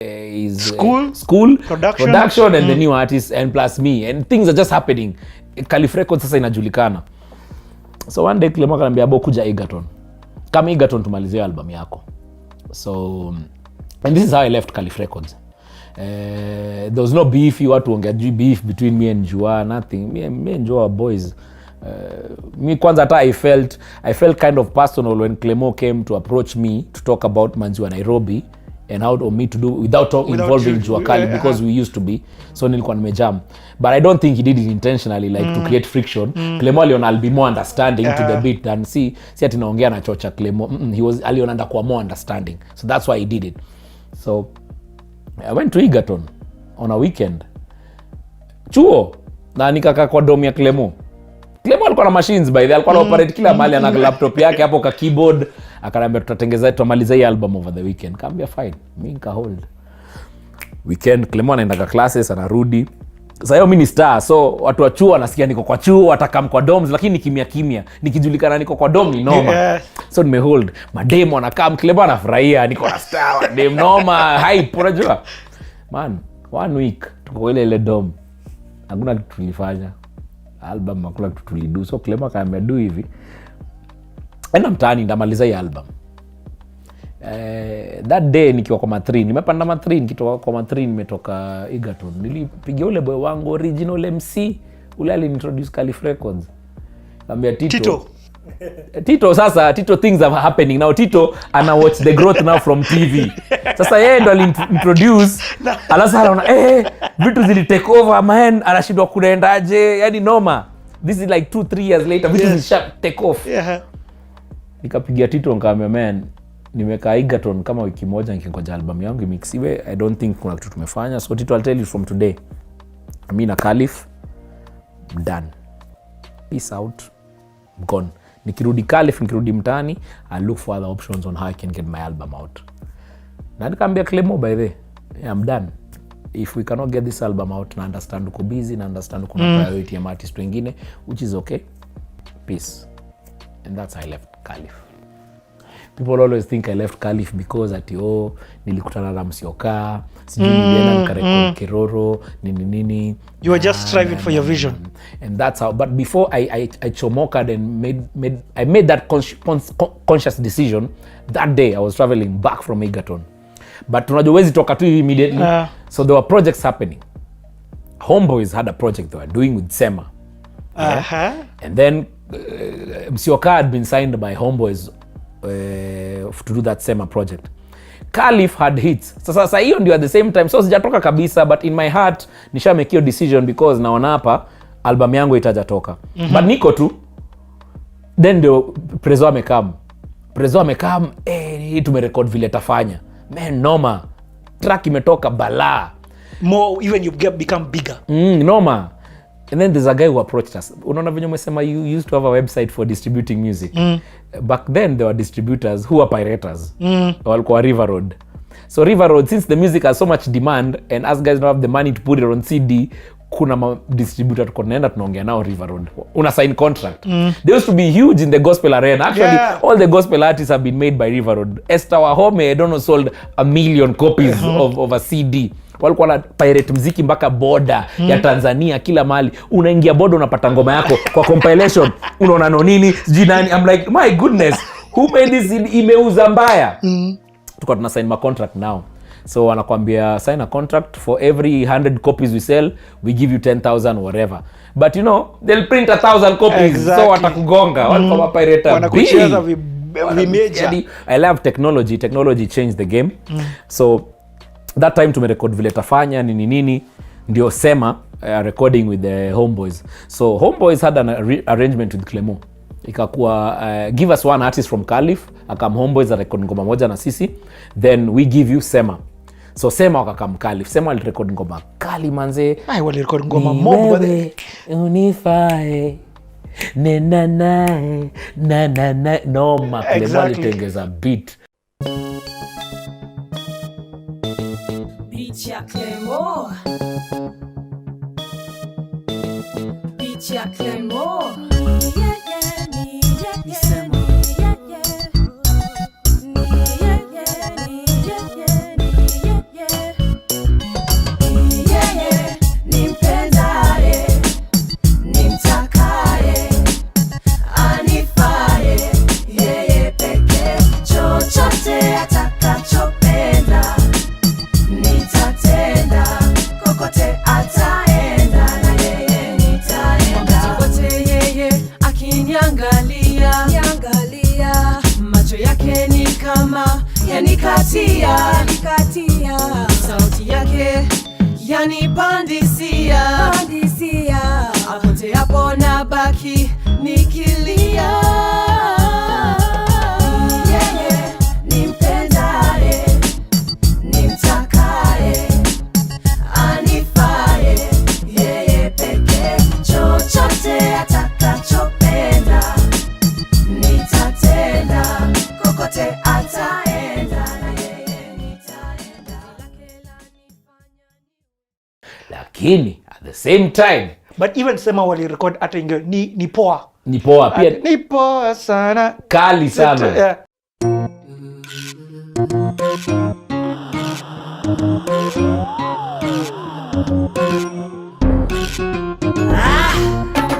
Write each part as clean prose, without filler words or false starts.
is school production and the new artist and plus me and things are just happening. Calif Records sasa inajulikana. So one day Clemo akaniambia bo kuja Egerton. Kama Egerton tumalizie album yako. So and this is how I left Calif Records. There was no beef, watu ongea beef between me and Jua, nothing. Me and Jua boys. Me kwanza hata I felt kind of personal when Clemo came to approach me to talk about Manziwa Nairobi and how to me to do without involving Jua Kali because we used to be. So nilikuwa nimejam. But I don't think he did it intentionally like to create friction. Clemo aliona I'll be more understanding to the beat than si ati naongea na chocha Clemo. Aliona ndakuwa more understanding. So that's why he did it. So I went to Egerton on a weekend. Chuo na nikakaa kwa dom ya Clemo. Clemo alikuwa na machines by the way, alikuwa operate kila mahali, ana laptop yake hapo ka keyboard, akaniambia tutatengeza tumalize hii album over the weekend. Kaambia fine, mimi nika hold. Weekend Clemo anaenda ka classes, anarudi. Sasa hiyo mimi ni star, so watu wa chuo wanasikia niko kwa chuo, watakam kwa dorms, lakini kimya nikijulikana niko kwa dorm ni noma. So nimehold. Mademo anakam, Clemo anafurahia, niko na star, madem noma, hype unajua. Man, 1 week tuko ile dorm. Hakuna kitu tulifanya. Album hakuna kitu tulidu. So Clemo akaambia do hivi. Enda mtaani ndamaliza hii album. That day nikiwa kwa Ma3, nimepanda Ma3 nikitoka kwa Ma3 nimetoka Egerton. Nilipigia ule boy wangu original MC, ule alintroduce Calif Records. Kaambia Tito sasa Tito things are happening now. Tito ana watch the growth now from TV. Sasa yeye ndo alintroduce. Alasa anaona vitu zili take over man, anashindwa kuendaje, yani noma. This is like 2-3 years later vitu zili take off. Nikapigia Tito nikamwambia man, nimekaa Egerton kama wiki moja nikingoja album yangu imixiwe. I don't think kuna kitu tumefanya. So Tito, I'll tell you from today, mimi na Calif done. Peace out. Gone. Nikirudi Calif, nikirudi mtaani, I'll look for other options on how I can get my album out. Na nikamwambia Clemo, by the way, I'm done. If we cannot get this album out, na understand uko busy, na understand kuna priority ya artist wengine, which is okay. Peace. And that's how I left Calif. People always think I left Calif because nilikutana na Musyoka, sijui nilienda nikarekodi Keroro, nini. You were just striving for your vision. And that's how, but before I chomoked and I made that conscious decision, that day I was traveling back from Egerton. But tunajua wezi toka tu immediately. So there were projects happening. Homeboys had a project they were doing with Sema. And then Musyoka had been signed by Homeboys to do that Sema project. Calif had hits. Sasa hiyo ndio at the same time. So sijatoka kabisa, but in my heart nisha make your decision because naona hapa album yangu itajatoka. But niko tu. Then ndio Prezo amekam, tumerecord vile tafanya. Man, noma. Track imetoka balaa. More, even you become bigger. Noma. And then there's a guy who approached us. Unaona venye umesema you used to have a website for distributing music. Back then there were distributors who were pirators. Walikuwa River Road. So River Road, since the music has so much demand and us guys don't have the money to put it on CD, kuna distributor tunaenda tunaongea nao River Road. Una sign contract. They used to be huge in the gospel arena. Actually, all the gospel artists have been made by River Road. Esther Wahome, I don't know, sold 1 million copies of a CD. Walikuwa na pirate mziki mpaka border ya Tanzania kila mali. Unaingia border unapata ngoma yako kwa compilation. Unaona Nonini, sijui nani. I'm like, my goodness, who made this? Imeuza mbaya. Tuko tuna sign my contract now. So wanakuambia sign a contract for every 100 copies we sell, we give you 10,000 whatever. But you know, they'll print 1,000 copies. Exactly. So watakugonga. Walikuwa pirate. Wanakucheza major. I love technology. Technology changed the game. So that time tumerecord vile tafanya nini ndio Sema recording with the Homeboys. So Homeboys had an arrangement with Clemo. Ikakuwa give us one artist from Calif, akam Homeboys record ngoma moja na sisi, then we give you Sema. So Sema wakakam Calif. Sema alirecord ngoma kali manze. Walirecord ngoma mob unifae na noma. Clemo alitengeza beat. Beat ya Clemo. Beat ya Clemo. sauti yake yanipandisia apote hapo na baki nikilia. Yeye nimpendaye, nimtakaye, anifaye, yeye pekee. Chochote atakachopenda nitatenda, kokote ataenda na yeye nitaenda. Lakini at the same time But even sema walirecord hata inge ni poa. ni poa pia, Ni poa sana. kali sana. Yeah.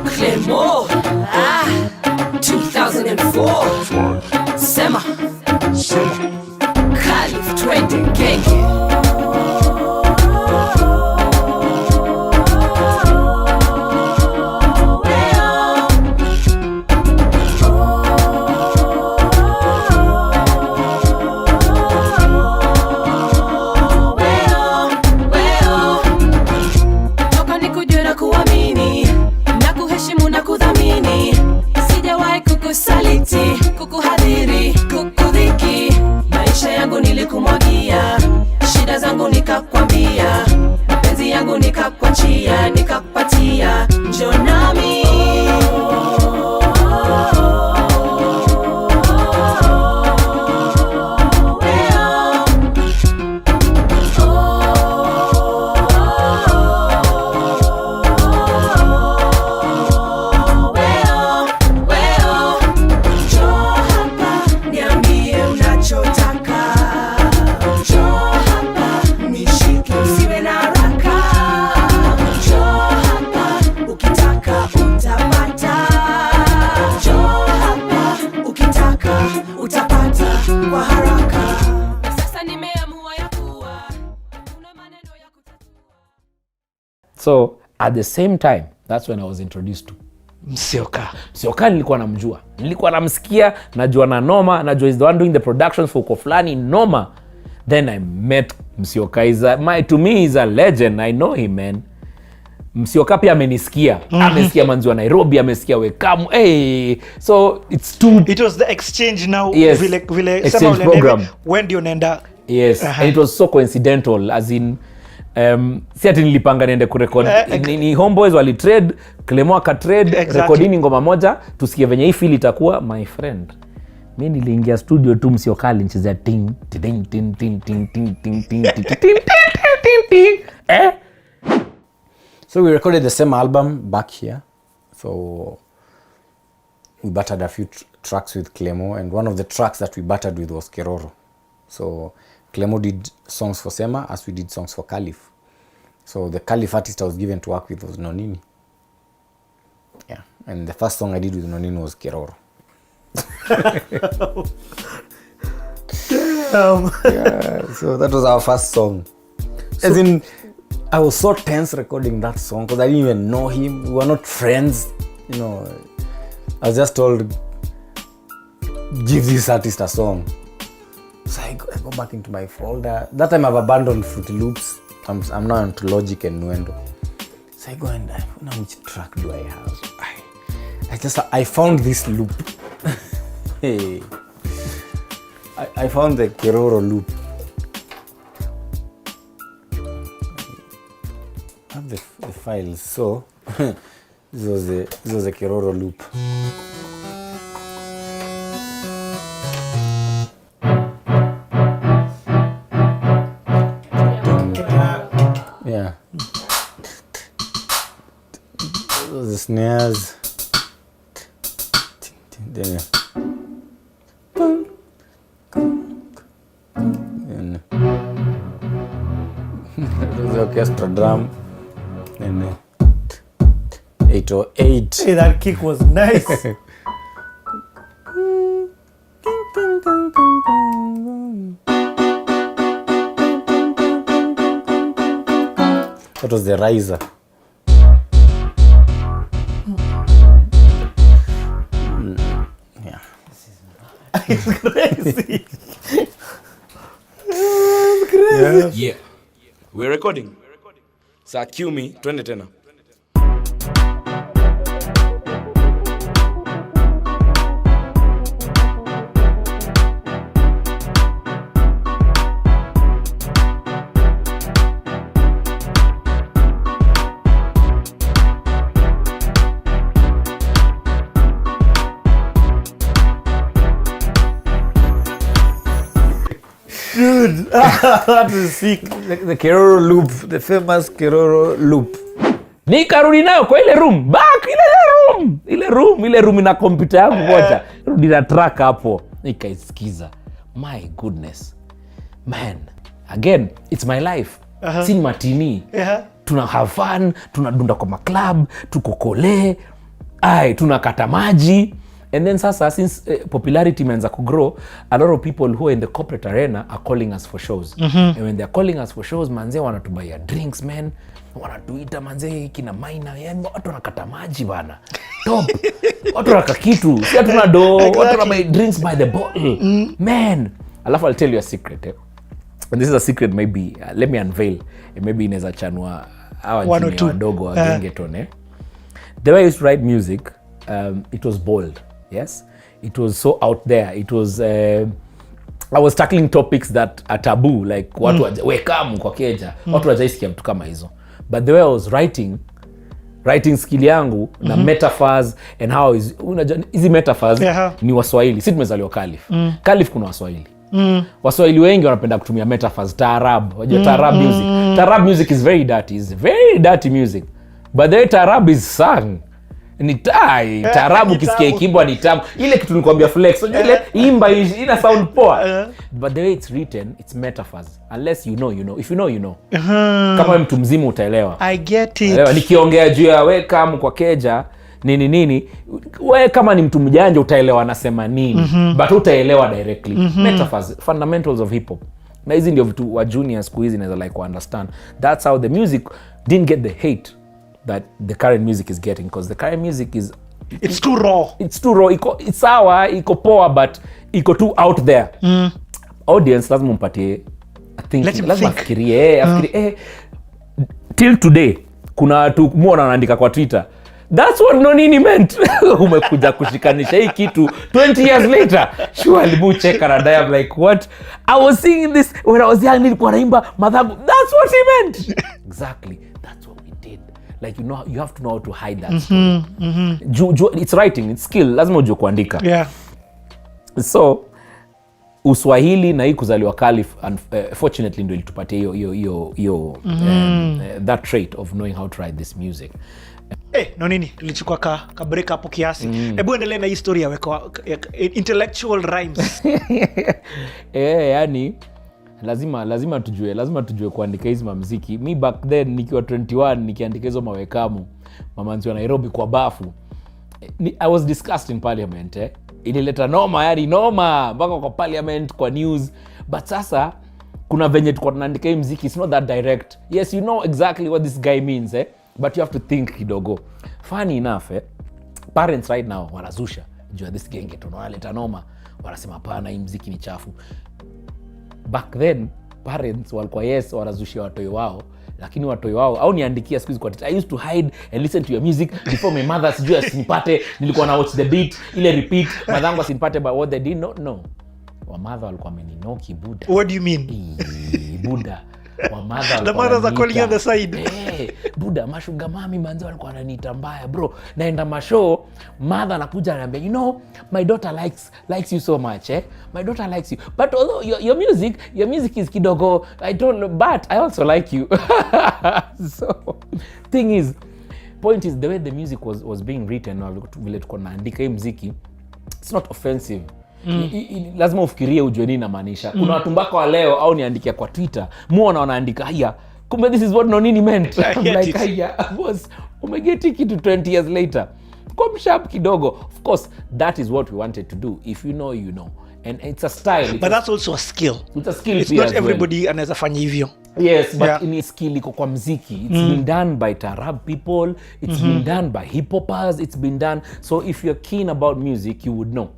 Clemo, 2004. Sema, Calif, twende genge. Toka nikujue na kuamini na kuheshimu na kudhamini, sijawahi kukusaliti, kukuhadhiri, kukudhiki. Maisha yangu nilikumwagia, shida zangu nikakwambia, mapenzi yangu nikakwachia, nikakupatia, njoo nami. Utapata kwa haraka. Sasa nimeamua ya kuwa kuna maneno ya kutatua. So at the same time that's when I was introduced to Musyoka. Nilikuwa namjua, nilikuwa namsikia, najua na noma, najua is the one doing the productions for uko fulani noma. Then I met Musyoka. To me is a legend. I know him, man. Musyoka pia amenisikia. Amesikia manzi wa Nairobi, amesikia Wekamu. Hey, so it's too... It was the exchange now. Yes, Vile exchange program. When do you nenda? Yes, and it was so coincidental, as in si ati nilipanga niende kurekod. Ni homeboys wali trade, Clemo aka trade, Exactly. recording ngoma moja, tusikie venye hii feel itakuwa. My friend, mi niliingia studio tu, Musyoka alinchezea ting ting ting ting ting ting ting ting ting ting. So we recorded the same album back here. So we battered a few tracks with Clemo, and one of the tracks that we battered with was Keroro. So Clemo did songs for Sema as we did songs for Calif. So the Calif artist I was given to work with was Nonini. Yeah, and the first song I did with Nonini was Keroro. Yeah, so that was our first song. As in, I was so tense recording that song because I didn't even know him. We were not friends. You know, I was just told, give this artist a song. So I go back into my folder. That time I've abandoned Fruity Loops. I'm now into Logic and Nuendo. So I go and now which track do I have? I found this loop. Hey, I found the Keroro loop. I have the files. So this was the Keroro loop. Yeah. Those are the snares. Then those the orchestra drum. Then 808. Hey, that kick was nice. That was the riser. Yeah. It's crazy. Yeah, Yeah. We're recording. Saa cue me, twende tena. Dude, that is sick. The Keroro loop, the famous Keroro loop. Nikarudi nayo kwa ile room back, ile room ina kompyuta yangu moja, rudi na track hapo, nikaisikiza. My goodness man, again it's my life. Si matini, tuna have fun, tunadunda kwa maclub, tuko kole, tunakata maji. And then sasa, since popularity imeanza kugrow, a lot of people who are in the corporate arena are calling us for shows. And when they're calling us for shows, manze wanatubaya drinks, man. Wanatuita manze kina maina, yani watu wanakata maji bana. Top. Watu wanaka kitu. Si hatuna do, watu wanabaya drinks by the bottle. Man. Alafu I'll tell you a secret. And this is a secret maybe, let me unveil. Maybe inaweza chanua hawa jini wadogo wa gengeton. The way I used to write music, it was bold. Yes, it was so out there. It was I was tackling topics that are taboo, like watu wekamu kwa keja, watu wajaisikia vitu kama hizo. But the way I was writing skill yangu na metaphors and how is hizi metaphors ni Waswahili. Sisi tumezaliwa Calif. Calif kuna Waswahili. Waswahili wengi wanapenda kutumia metaphors, taarab. Wajua taarab music. Taarab music is very dirty. It's very dirty music. But the way taarab is sung, ni taarabu kisikia ikibwa ni tamu. Ile kitu nikwambia flex, so ile imba ina sound poa. But the way it's written, it's metaphors. Unless you know, you know. If you know, you know. Kama mtu mzima utaelewa. I get it. Elewa, nikiongea juu ya welcome kwa keja nini, wewe kama ni mtu mjanja utaelewa anasema nini. But utaelewa directly. Metaphors, fundamentals of hip hop. Na hizi ndio vitu wa junior siku hizi naweza like understand. That's how the music didn't get the hate that the current music is getting, because the current music is it's too raw. It's sawa, iko poa, but iko too out there. Audience lazima mpatie lazima afikirie till today kuna watu muona wanaandika kwa Twitter, that's what Nonini meant. Umekuja kushikanisha hii kitu 20 years later. Surely mu check and I am like, what? I was singing this when I was young, nilikuwa naimba madhabu. That's what he meant. Exactly. That's what we did. Like, you know, you have to know how to hide that story. It's writing, it's skill. Lazima ujue kuandika. Yeah. So Uswahili na hii kuzaliwa Calif, fortunately ndio ilitupatia hiyo that trait of knowing how to write this music. Nonini, tulichukua ka break hapo kiasi. Hebu endelee na hii story ya intellectual rhymes. Yani lazima tujue kuandika hizi muziki. Mi back then nikiwa 21 nikiandika hizo mawekamu mamanzi wa Nairobi kwa bafu. I was discussed in parliament. Ilileta noma mpaka kwa parliament, kwa news. But sasa kuna venye tuko tunaandika hii muziki, it's not that direct. Yes, you know exactly what this guy means, but you have to think kidogo. Funny enough, parents right now wanazusha juu ya this genge tunaleta noma, wanasema hapana, hii muziki ni chafu. Back then parents walikuwa wanazushia watoi wao, lakini watoi wao au niandikia siku hizi kwa I used to hide and listen to your music before my mother sijui asinipate. Nilikuwa na watch the beat, ile repeat, madhangu asinipate, but what they did not know, wa mother walikuwa ameninoki buda. What do you mean? Buda. The mothers are calling on the side. Buda, mashuga mami manzi walikuwa wananiita mbaya bro. Naenda mashow, mother anakuja ananiambia, you know, my daughter likes you so much, my daughter likes you, but although your music is kidogo, I don't know, but I also like you. So point is the way the music was being written, vile tuko naandika hii muziki, it's not offensive. Lazima ufikirie ujue nini namaanisha. Kuna watu mpaka wa leo au niandikia kwa Twitter, muona wanaandika haya, kumbe this is what Nonini meant. I'm like, haya boss, umegeti kitu 20 years later. Come sharp kidogo. Of course, that is what we wanted to do. If you know, you know. And it's a style. But that's also a skill. It's a skill. It's not everybody anaweza fanya hivyo. Yes, but Yeah. in skill iko kwa mziki. It's been done by Tarab people, it's been done by hip hoppers, it's been done. So if you're keen about music, you would know.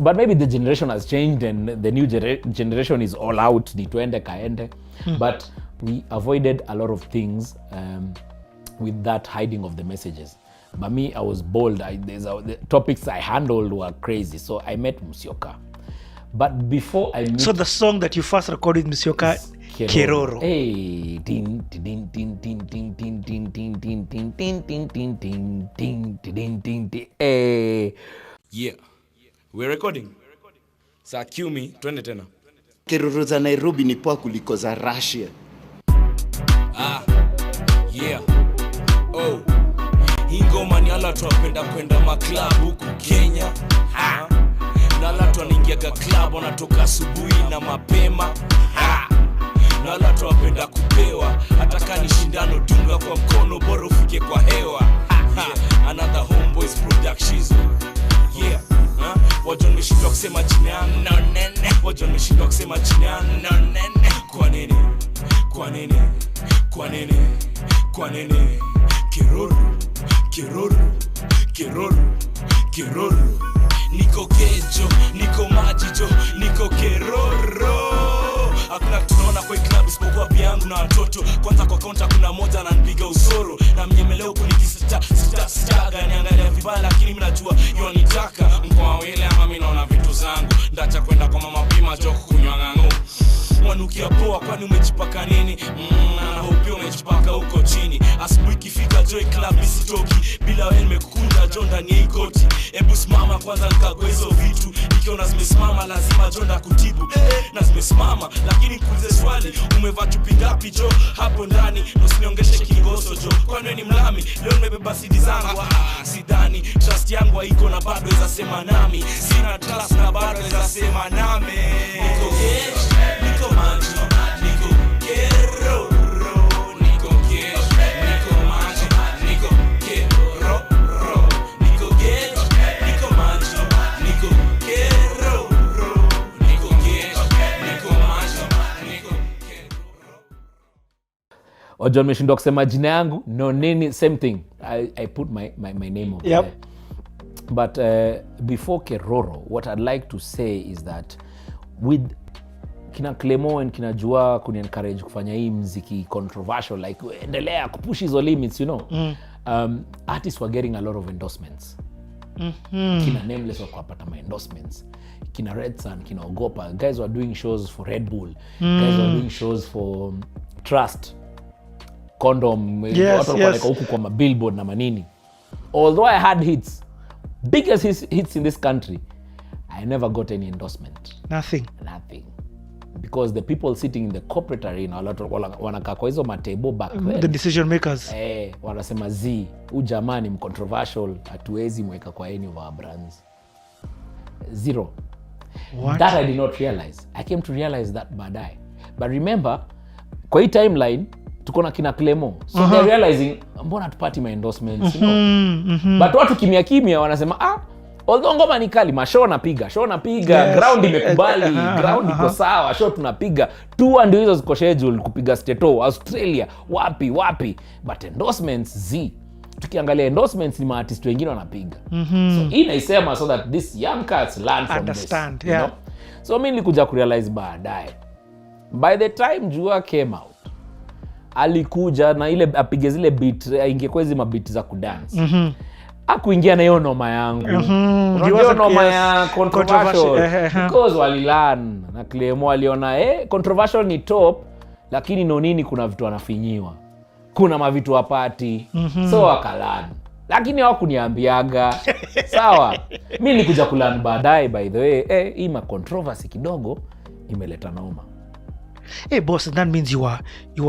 But maybe the generation has changed and the new generation is all out, ni tuende kaende. But we avoided a lot of things with that hiding of the messages. But me, I was bold. The topics I handled were crazy. So I met Musyoka. But before I met... So the song that you first recorded with Musyoka, Keroro. Hey, tin tin tin tin tin tin tin tin tin tin tin tin tin tin tin tin tin tin. Hey. Yeah. We're recording. Sa cue me, twende tena. Keroro za Nairobi ni poa kuliko za Russia. Yeah. Oh. Hii ngoma ni ala tuwapenda kwenda maklab huku Kenya. Na ala tuwanaingiaga club wanatoka asubuhi na mapema. Na ala tuwapenda kupewa. Hata kani shindano dunga kwa mkono bora ufike kwa hewa. Another Homeboys Productions. Yeah. Wajon meshindwa kusema jina yangu no nene. Wajon meshindwa kusema jina yangu no nene. Kwa nini? Kwa nini? Kwa nini? Kwa nini? Keroro, Keroro, Keroro, Keroro. Niko kejo, niko majijo, niko Keroro. Hakuna tunaona kwa club isipokuwa biangu na watoto. Kwanza kwa kaunta kuna moja ananipiga usoro. Na mnyemeleo kunikisita niangalia vibaya lakini mimi najua yonitaka. Mkoa wele ama mimi naona vitu zangu. Ndacha kwenda kwa mama pima joko kunywa ng'ango. Wanukia poa kwani umejipaka nini? Na hope umejipaka huko chini. Asubuhi kifika joy club nisitoki. Bila wewe nimekukunja jo ndani ya ikoti. Ebu simama kwanza nikagoe hizo vitu. Nikiona zimesimama lazima jo ndakutibu. Na zimesimama lakini nikuulize swali. Umevaa chupi ngapi jo hapo ndani? Na usiniongeshe kingoso jo. Kwani wewe ni mlami? Leo nimebeba CD zangu. Sidhani trust yangu haiko na bado weza sema nami. Sina trust na bado weza sema nami. Niko cash, niko maji, niko Keroro, niko cash, niko maji, niko Keroro, niko cash, niko maji, niko Keroro, niko cash, niko maji, niko Keroro. Wajon meshindwa kusema jina yangu Nonini, same thing. I put my name over Yep. there. But before Keroro, what I'd like to say is that with kina Clemo and kina Jua kuni encourage kufanya hii mziki controversial, like endelea kupush hizo limits, you know. Artists were getting a lot of endorsements. Kina Nameless wakapata ma endorsements. Kina Red Sun, kina Ogopa, guys were doing shows for Red Bull. Guys were doing shows for Trust, Condom, Yes, watu yes. walikuwa huku kwa mabillboard na manini. Although I had hits, biggest hits in this country, I never got any endorsement. Nothing. Nothing. Because the people sitting in the corporate arena wanakaa kwa hizo matebo back then. The decision makers. Wanasema z jamani mcontroversial, hatuwezi mweka kwa any of our brands. Zero. What? That I did not realize. I came to realize that baadaye. But remember, kwa hii timeline tuko na kina Clemo. So they're realizing mbona tupati my endorsements, you know. But watu kimya wanasema although ngoma ni kali, show napiga, Yes. ground imekubali, ground iko sawa, show tunapiga. Tour ndio hizo ziko schedule kupiga Stato, Australia, wapi. But endorsements tukiangalia endorsements ni maartist wengine wanapiga. So hii naisema so that these young cats learn from Understand, this. yeah. You know? So mimi nilikuja kurealize baadaye. By the time Jua came out, alikuja na ile apige zile beat, ingekuwa hizi mabit za kudance. Akuingia na hiyo noma yangu. Unajua noma ya controversial. Because walilan na Clemo aliona controversial ni top, lakini Nonini kuna vitu anafinyiwa. Kuna mavitu wapati. So wakalan. Lakini hawakuniambiaga. Sawa. Mimi nilikuja kulan baadaye, by the way. Hii ma controversy kidogo imeleta noma. Hey boss, that means you are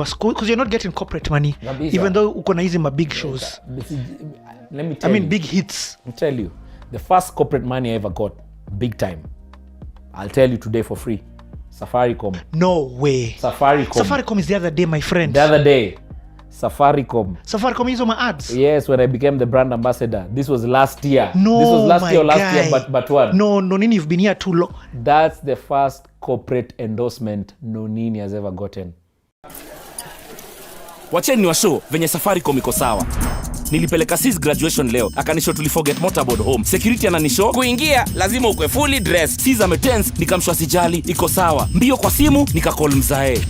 school because you're not getting corporate money. Kabisa. Even though uko na hizi ma big shows. Let me tell you. Big hits. I'll tell you, the first corporate money I ever got, big time, I'll tell you today for free. Safaricom. No way. Safaricom is the other day, my friend. The other day, Safaricom. Safaricom is on my ads. Yes, when I became the brand ambassador. This was last year. No, this was last my year or last guy. year, but what? No, Nonini, you've been here too long. That's the first corporate endorsement Nonini has ever gotten. wacheni ni wa show venye Safaricom iko sawa. Nilipeleka sis graduation leo, akanisho tuliforget motorboard home. Security ananisho kuingia lazima ukwe fully dressed. Sis ametense, nikamshwa sijali, iko sawa. Mbio kwa simu nikacall mzae.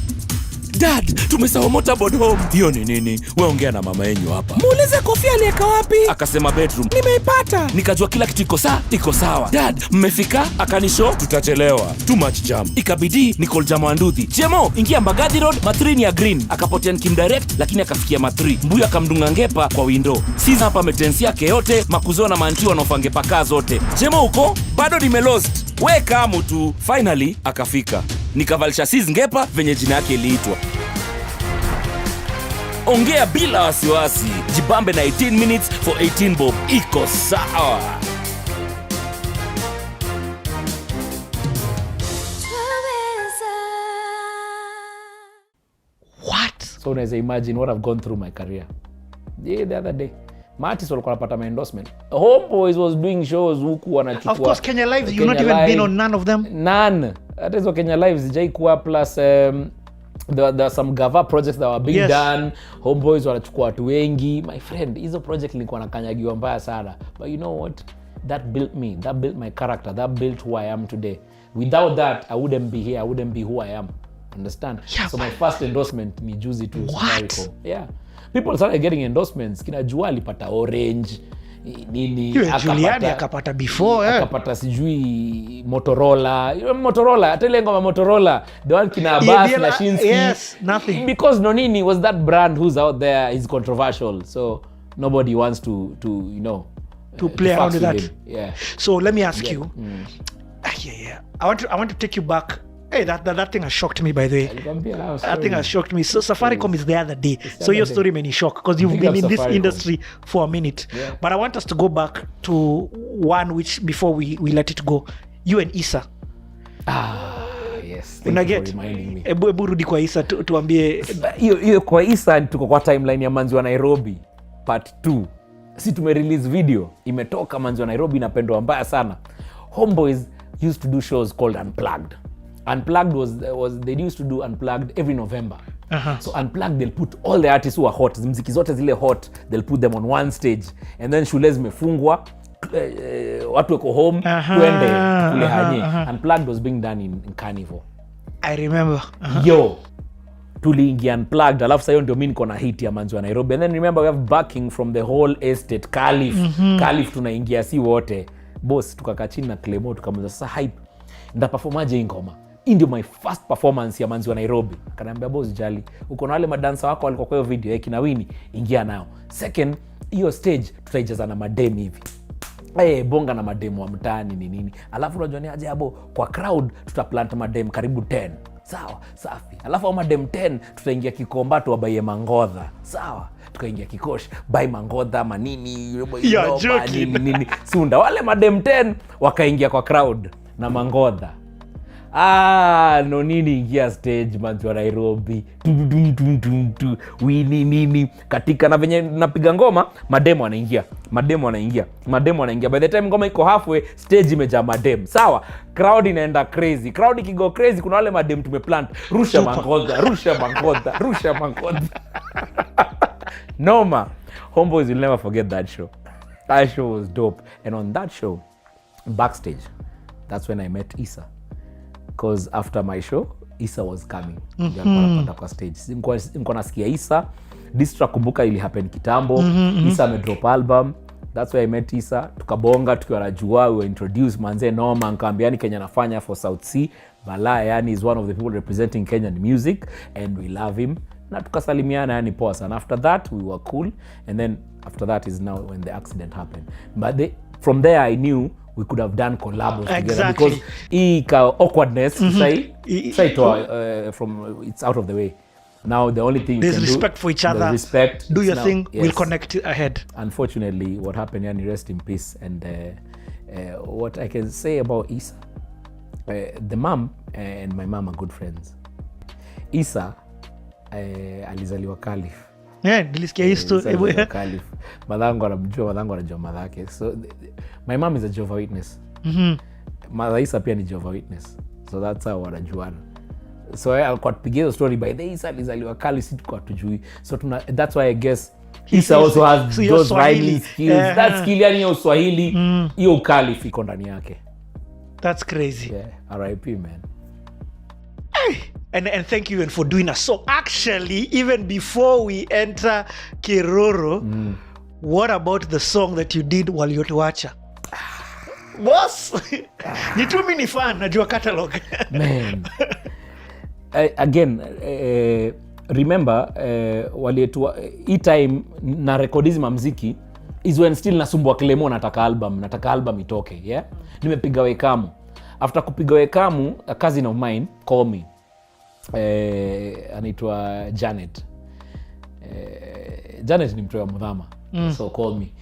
Dad, tumesahau motorboard home. Hiyo ni nini? Wewe ongea na mama yenu hapa. Muulize kofia aliweka wapi? Akasema bedroom. Nimeipata. Nikajua kila kitu iko sawa. Dad, mmefika? Akanisho tutachelewa. Too much jam. Ikabidi nicall Jamo Anduthi. Jemo, ingia Mbagathi Road, matri ni ya green. Akapotea kimdirect lakini akafikia matri. Mbuyu akamdunga ngepa kwa window. Sisi hapa metensi yake yote, makuzo na manti wanaofange paka zote. Jemo uko? Bado nimelost. Weka mtu. Finally akafika. Nikavalisha sis ngepa venye jina yake iliitwa. Ongea bila wasiwasi. Jibambe na 18 minutes for 18 bob. Iko sawa. What? So unaweza imagine what I've gone through my career. The other day Martis walikuwa wanapata my endorsement. Homeboys was doing shows huku wanachukua. Of course, Kenya Lives, you've not even been on none of them. None. Hata hizo Kenya Lives jaikuwa plus there are some gava projects that were being done. Homeboys wanachukua watu wengi. My friend, hizo project nilikuwa nakanyagiwa mbaya sana. But you know what? That built me. That built my character. That built who I am today. Without that, I wouldn't be here. I wouldn't be who I am. Understand? Yeah, so my first endorsement ni juzi tu. What? Yeah. People started getting endorsements. Kina Jua alipata Orange nini, Juliani akapata before, akapata sijui Motorola. Motorola, hata ile ngoma Motorola, the one kina Abbas na Shinsky. Yes, nothing. Because Nonini was that brand who's out there is controversial. So nobody wants to you know, to play around with that. Yeah. So let me ask you. Yeah. I want to take you back. Hey, that thing has shocked me, by the way. That thing has shocked me. So Safaricom is the other day. So your story many shock because you've been in this industry for a minute. Yeah. But I want us to go back to one which before we let it go. You and Issa. Yes. Thank you for reminding me. Ebu rudi kwa Issa tuambie. Hiyo kwa Issa tuko kwa timeline ya Manzi wa Nairobi part 2. Si tumerelease video. Imetoka Manzi wa Nairobi inapendwa mbaya sana. Homeboys used to do shows called Unplugged. Unplugged was they used to do Unplugged every November. So Unplugged, they'll put all the artists who are hot, mziki zote zile hot, they'll put them on one stage, and then shule zimefungwa, watu wako home, twende kule hanye. Unplugged was being done in Carnival. I remember. Yo, tuliingia Unplugged, alafu sasa hiyo ndio mimi niko na hit ya Manzi wa Nairobi, and then remember we have backing from the whole estate. Calif tunaingia si wote. Boss tukakaa chini na Clemo tukamuza sasa hype. Nda performaje hii ngoma? Hii ndio my first performance ya Manzi wa Nairobi. Akaniambia boss jali, uko na wale madansa wako walikuwa kwa hiyo video kina Winnie, ingia nao. Second, hiyo stage tutaijaza na madem hivi. Bonga na madem wa mtaani ni nini. Alafu unajua ni aje hapo kwa crowd tutaplant madem karibu 10. Sawa, safi. Alafu madem 10 tutaingia Kikomba tu wabaye mangodha. Sawa. Tukaingia Kikosh, buy mangodha manini, nini. Sunda wale madem 10 wakaingia kwa crowd na mangodha. Nonini ingia stage Manzi wa Nairobi. Wini nini katika na venye napiga ngoma, mademo anaingia. By the time ngoma iko halfway, stage imejaa madem. Sawa, crowd inaenda crazy. Crowd ikigo crazy, kuna wale madem tumeplant. Rusha mangodha. Noma. Homeboys will never forget that show. That show was dope. And on that show, backstage, that's when I met Issa. Because after my show, Issa was coming. Kwa stage. Niko nasikia Issa. This track kumbuka ili happen kitambo. Issa amedrop album. That's why I met Issa. Tukabonga, tukiwa najua, we were introduced manze noma, nikaambia ni Kenya nafanya for South Sea. Bala yani is one of the people representing Kenyan music and we love him. Na tukasalimiana yani poa sana. After that we were cool, and then after that is now when the accident happened. But from there I knew we could have done collabs together because awkwardness from it's out of the way. Now the only thing there's you can respect for each other. Respect. Do your now, thing. Yes. We'll connect ahead. Unfortunately, what happened, yani rest in peace. And what I can say about Issa, the mom and my mom are good friends. Issa alizaliwa Calif. Nilisikia hii story. Calif. Madhangu anajua madhake. So my mom is a Jehovah Witness. Mother Issa pia ni Jehovah Witness. So that's how wanajuana. So alikuwa tupigia hiyo story by the Isa alizaliwa Calif, si tukua tujui. So that's why I guess Isa also has those writing skills. That skill yani hiyo Swahili, hiyo Calif iko ndani yake. That's crazy. Yeah, RIP man. And thank you for doing us. So actually, even before we enter Keroro, what about the song that you did while you're watching? Boss, ni tu mini fan najua catalog. Man. Again, remember hii time na recordism muziki is when still nasumbua Clemo nataka album itoke, yeah? Nimepiga Wekamu. After kupiga Wekamu, a cousin of mine called me. Anaitwa Janet. Janet ni mtu wa Mudhama. So called me.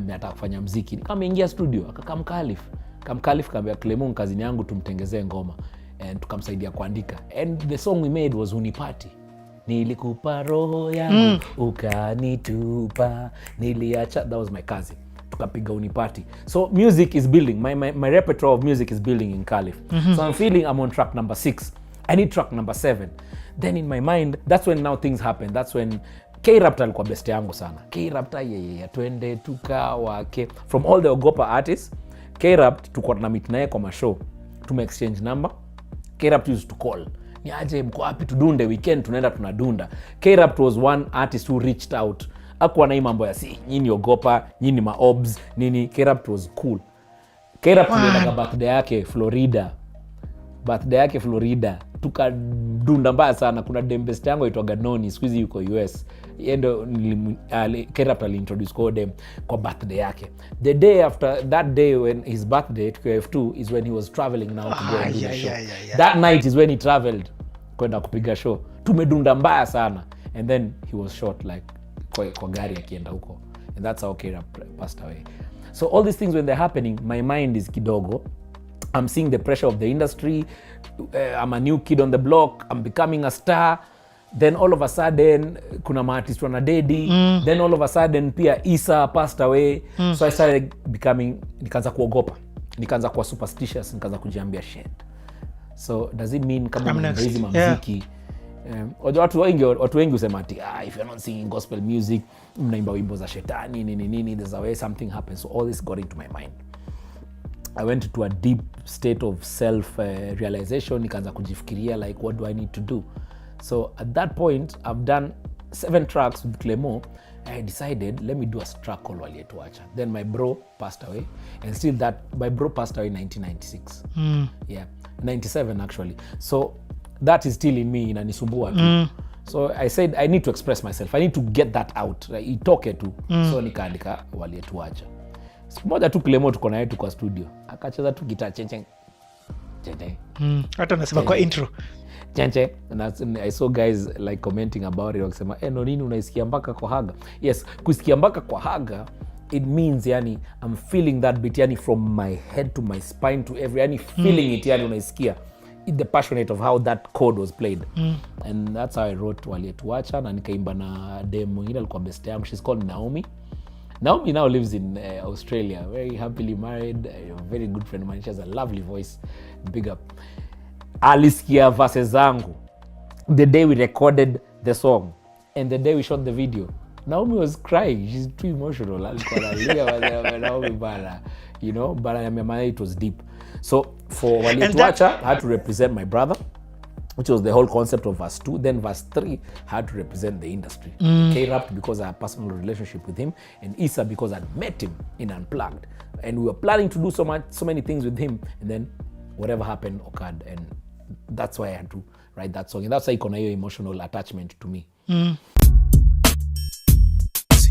Nataka kufanya muziki. Nikameingia studio, akakam Calif kaambia Clemo cousin yangu tumtengezee ngoma. And tukamsaidia kuandika. And the song we made was Unipati. Nilikupa roho yangu ukanitupa niliacha. That was my cousin. Tukapiga Unipati. So music is building. My repertoire of music is building in Calif. So I'm feeling I'm on track number 6. I need track number 7. Then in my mind, that's when now things happen. That's when K-Raptor alikuwa best yangu sana. K-Raptor twende tukawake. From all the Ogopa artists, K-Raptor tuko na meet naye kwa mashow. Tume exchange number. K-Raptor used to call. Ni aje mko wapi tudunde weekend tunaenda tunadunda. K-Raptor was one artist who reached out. Hakuwa na hii mambo ya nyinyi Ogopa, nyinyi maobs, nini. K-Raptor was cool. K-Raptor ndio birthday yake Florida. Tukadunda mbaya sana. Kuna dembest yangu aitwa Nonini, siku hizi yuko US. Yendo K-Raptor aliintroduce code kwa birthday yake. The day after that day when his birthday F2 is when he was traveling now to go and do the show. That night is when he traveled kwenda kupiga show. Tumedunda mbaya sana. And then he was shot like kwa gari akienda huko. And that's how K-Raptor passed away. So all these things when they're happening, my mind is kidogo. I'm seeing the pressure of the industry. I'm a new kid on the block. I'm becoming a star. Then all of a sudden, kuna maartist wana dedi. Then all of a sudden, pia Isa passed away. So I started becoming, nikaanza kuogopa. Nikaanza kuwa superstitious. Nikaanza kujiambia shit. So does it mean kama mnaizi muziki? Watu wengi usema ati, if you're not singing gospel music, mnaimba wimbo za shetani, nini, there's a way something happens. So all this got into my mind. I went to a deep state of self-realization. Nikaanza kujifikiria like, what do I need to do? So at that point, I've done 7 tracks with Clemo. I decided, let me do a track called Walietuacha. Then my bro passed away. And still my bro passed away in 1996. Yeah, 97 actually. So that is still in me, inanisumbua tu. So I said, I need to express myself. I need to get that out. Itoke tu. So nikaandika Walietuacha. Siku moja tu Clemo tuko na yetu kwa studio. Akacheza tu gitaa chenche. Hata nasema kwa intro. Chenche. And I saw guys like commenting about it. Wakisema, Nonini unaisikia mpaka kwa haga. Yes, kusikia mpaka kwa haga, it means yani, I'm feeling that beat yani from my head to my spine to every, yani feeling it yani unaisikia. The passionate of how that chord was played. And that's how I wrote Walietuacha. Na nikaimba na dem mwingine alikuwa best yangu. She's called Naomi. Naomi now lives in Australia, very happily married, a very good friend of mine. She has a lovely voice. Big up. Alisikia verses zangu the day we recorded the song and the day we shot the video. Naomi was crying. She's too emotional. Naomi, but it was deep. So for Walietuacha, I had to represent my brother, which was the whole concept of verse 2. Then verse 3 had to represent the industry. K-Raptor because I had a personal relationship with him, and Isa because I'd met him in Unplugged. And we were planning to do so many things with him, and then whatever happened occurred. And that's why I had to write that song. And that's why iko na hiyo emotional attachment to me.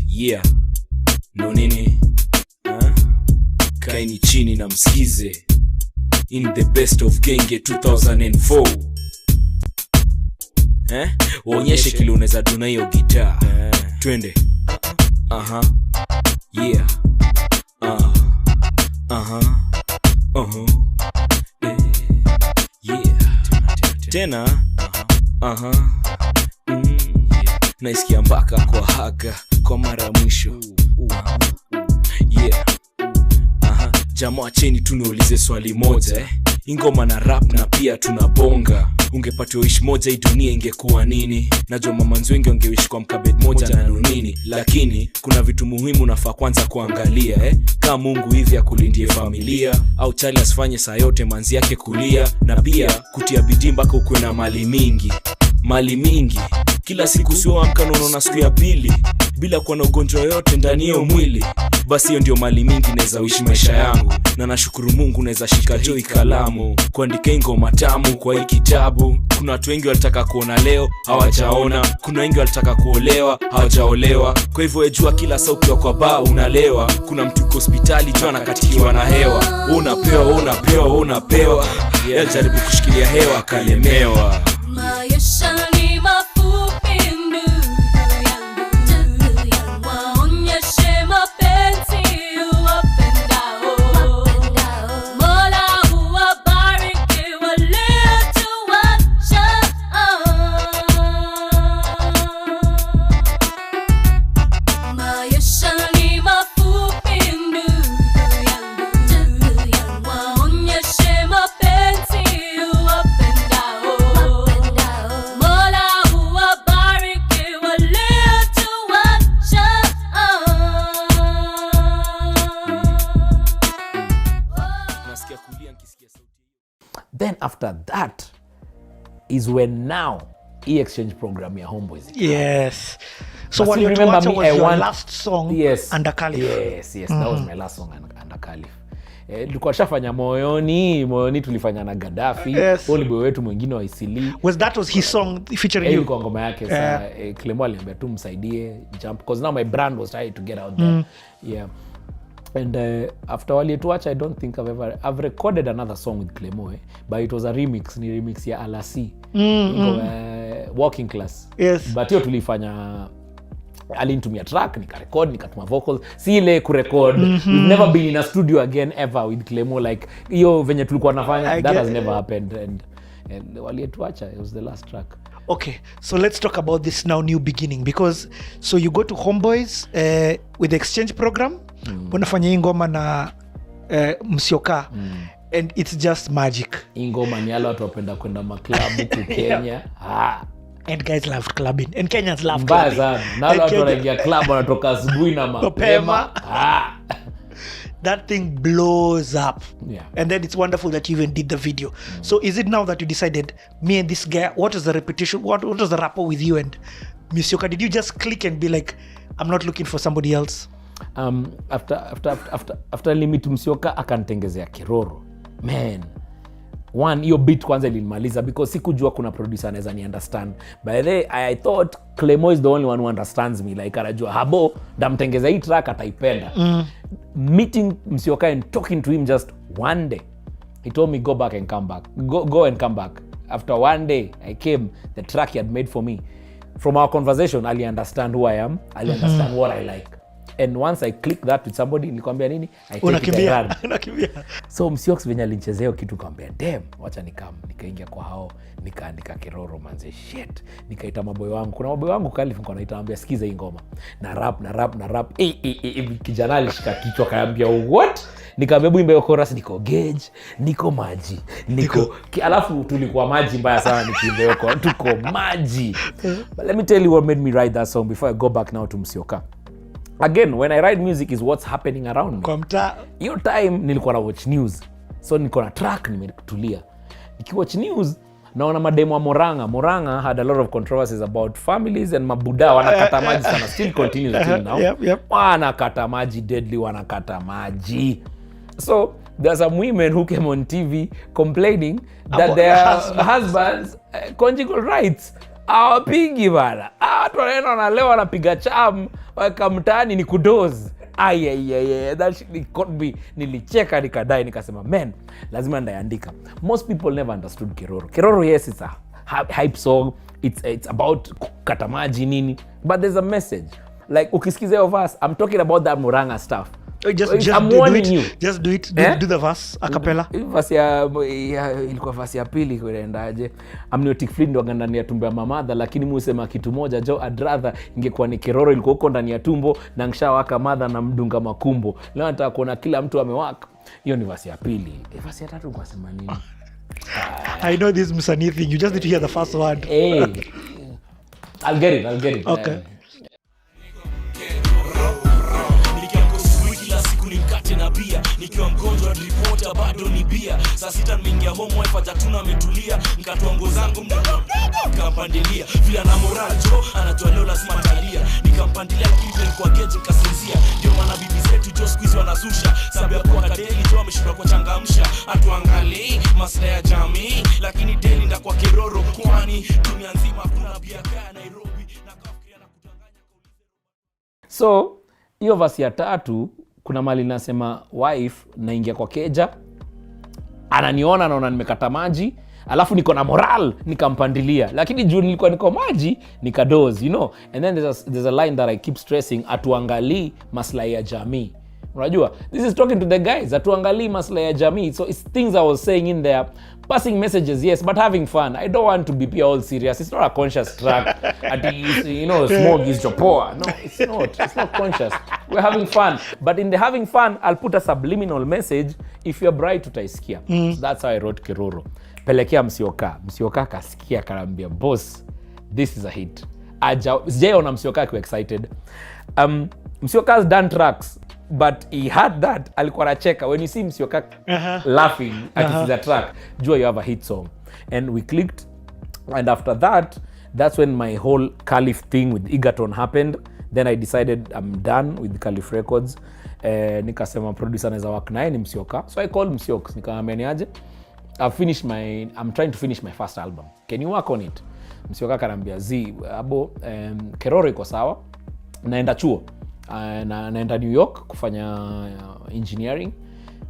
Yeah, Nonini, kaini chini na msikize. In the best of Genge 2004. Uonyeshe kile unaweza duna hiyo gitaa. Twende. Yeah. Yeah. Tena. Naisikia mpaka kwa haga kwa mara mwisho. Yeah. Jamaa cheni tu niulize swali moja. ingoma na rap na pia tunabonga. Ungepatiwa wish moja hii dunia ingekuwa nini? Najua mamanzi wengi wangewish kwa mkabed moja na Nonini, lakini kuna vitu muhimu nafaa kwanza kuangalia kama Mungu hivi akulindie familia, au chali asifanye saa yote manzi yake kulia, na pia kutia bidii mpaka ukuwe na mali mingi. Mali mingi kila siku sio amka unaona siku ya pili bila kuwa na ugonjwa yote ndani hiyo mwili. Basi hiyo ndio mali mingi naweza uishi maisha yangu, na nashukuru Mungu naweza shika joi kalamu kuandika ngoma tamu kwa hii kitabu. Kuna watu wengi walitaka kuona leo hawajaona, kuna wengi walitaka kuolewa hawajaolewa. Kwa hivyo ejua kila saa ukiwa kwa baa unalewa. Kuna mtu yuko hospitali tu anakatikiwa na hewa, unapewa jaribu kushikilia hewa kalemewa. Maisha ni mafupi ndugu yangu, waonyeshe mapenzi uwapendao. Mola huwabariki waliotuacha. Maisha ni mafupi ndugu yangu, waonyeshe mapenzi uwapendao. Mola huwabariki waliotuacha. Nasikia kulia nikisikia sauti. Then after that is when now exchange program ya Homeboys. Yes. So But what still you remember remember me, was I your want- last song Yes. under Calif. Yes, that was my last song under Calif. Tulikuwa shafanya moyoni tulifanya na Gaddafi. Yes. Oli boy wetu mwingine wa Isili. Was his song featuring you? Ilikuwa ngoma yake sa Clemo aliambia tu msaidie jump because now my brand was trying to get out there. Yeah. And after walituacha, I don't think I've recorded another song with Clemo, but it was a remix, ni remix ya Alasi. Walking Class. Yes. But hiyo tulifanya, alinitumia track nikarecord nikatuma vocals, si ile kurecord. We've never been in a studio again ever with Clemo, like hiyo venye tulikuwa nafanya, that has never happened. And walituacha, it was the last track. Okay, so let's talk about this now new beginning, because so you go to Homeboys with the exchange program, unafanya hii ngoma na Musyoka, and it's just magic. Ingoma ni wale watu wapenda kwenda maklabu ku Kenya. And guys love clubbing, and Kenyans love Mbaya clubbing. sana. Na wale watu wanaingia club wanatoka asubuhi na mapema. That thing blows up. Yeah. And then it's wonderful that you even did the video. So is it now that you decided, me and this guy, what is the repetition, what was the rapport with you and Musyoka? Did you just click and be like, I'm not looking for somebody else? After limit Musyoka akanitengezea Keroro. Man, one, hiyo beat kwanza ilinimaliza because sikujua kuna producer anaweza ni understand. By the way, I thought Clemo is the only one who understands me. Like anajua habo ndamtengeza hii track ataipenda. Meeting Musyoka and talking to him just one day, he told me go back and come back. Go and come back. After one day I came, the track he had made for me. From our conversation, Ali understand who I am. Ali understand what I like. And once I click that with somebody, nilikwambia nini? I take it and run. Unakimbia. So Musyoka venye alinchezea kitu kaambia damn, wacha nikaingia kwa hao, nikaandika Keroro manze shit. Nikaita maboy wangu. Kuna maboy wangu Calif niko naitaambia sikiza hii ngoma. Na rap. Kijana alishika kichwa kaambia what? Nikaambia buimbe hiyo chorus, niko gauge, niko maji. Alafu tulikuwa maji mbaya sana nikiimba hiyo chorus. Tuko maji. But let me tell you what made me write that song before I go back now to Musyoka. Again, when I write music is what's happening around me. Kwa mtaa. Hiyo time nilikuwa na watch news. So niko na track nimetulia. Nikiwatch news naona mademo wa Moranga had a lot of controversies about families and mabuda wanakata maji sana. Still continues until now. Yep. Wanakata maji deadly, wanakata maji. So there's some women who came on TV complaining that their husbands conjugal rights hawapigi bana. Watu wanaenda wanalewa wanapiga cham waka mtaani ni kudozi. That shit caught me. Nilicheka nikadai nikasema man, lazima ndaandika. Most people never understood Keroro. Keroro, yes, it's a hype song. It's about kukata maji nini. But there's a message. Like ukisikiza hiyo verse, I'm talking about that Moranga stuff. I'm warning you. Just do it. Do the verse a cappella. Verse ya ilikuwa verse ya pili kuendaje? Amniotic fluid ndo ndani ya tumbo ya mamadha, lakini musema kitu moja jo, I'd rather ingekuwa ni Keroro ilikuwa huko ndani ya tumbo na ngshawaka madha na mdunga makumbo. Leo nataka kuona kila mtu amewaka. Hiyo ni verse ya pili. Verse ya tatu ngwasema nini? I know this Msanii thing. You just need to hear the first word. Hey, I'll get it. Okay. Nikiamka asubuhi kila siku ni mkate na bia, nikiwa mgonjwa reporter bado ni bia. Saa sita nimeingia home wife atatuna ametulia, nikatoa nguo zangu mdogo nikampandilia, vile na moral jo anatoa leo lazima talia, nikampandilia kitu kwa geje kasinzia. Ndio maana bibi zetu jo squeeze wanazusha, sababu ya kwa kadeli jo ameshinda kwa changamsha, atuangalie maslahi ya jamii, lakini deli nda kwa Keroro, kwani dunia nzima kuna bia kaya Nairobi na kafikiria na kudanganya. So hiyo verse ya 3 kuna mali nasema wife naingia kwa keja, ananiona naona nimekata maji, alafu niko na moral nikampandilia, lakini juu nilikuwa niko maji nikadoze, you know. And then there's a line that I keep stressing, atuangalii maslahi ya jamii. Unajua, this is talking to the guys, atuangalii maslahi ya jamii. So it's things I was saying in there, passing messages, yes, but having fun. I don't want to be all serious. It's not a conscious track. You know, smoke is jopoa. No, it's not conscious. We're having fun. But in the having fun, I'll put a subliminal message. If you're bright, utaisikia. So that's how I wrote Keroro. Pelekea Musyoka. Musyoka kasikia karambia, boss, this is a hit. Sijaona Musyoka akiwa excited. Musyoka has done tracks, but he had that, alikuwa anacheka. When you see Musyoka laughing at his track, jua you have a hit song. And we clicked, and after that, that's when my whole Calif thing with Egerton happened. Then I decided I'm done with Calif Records. Nikasema producer anaweza work naye ni Musyoka. So I called Musyoka, nikamwambia niaje, I'm trying to finish my first album. Can you work on it? Musyoka kanambia, abo, Keroro iko sawa, naenda chuo. Naenda New York kufanya engineering,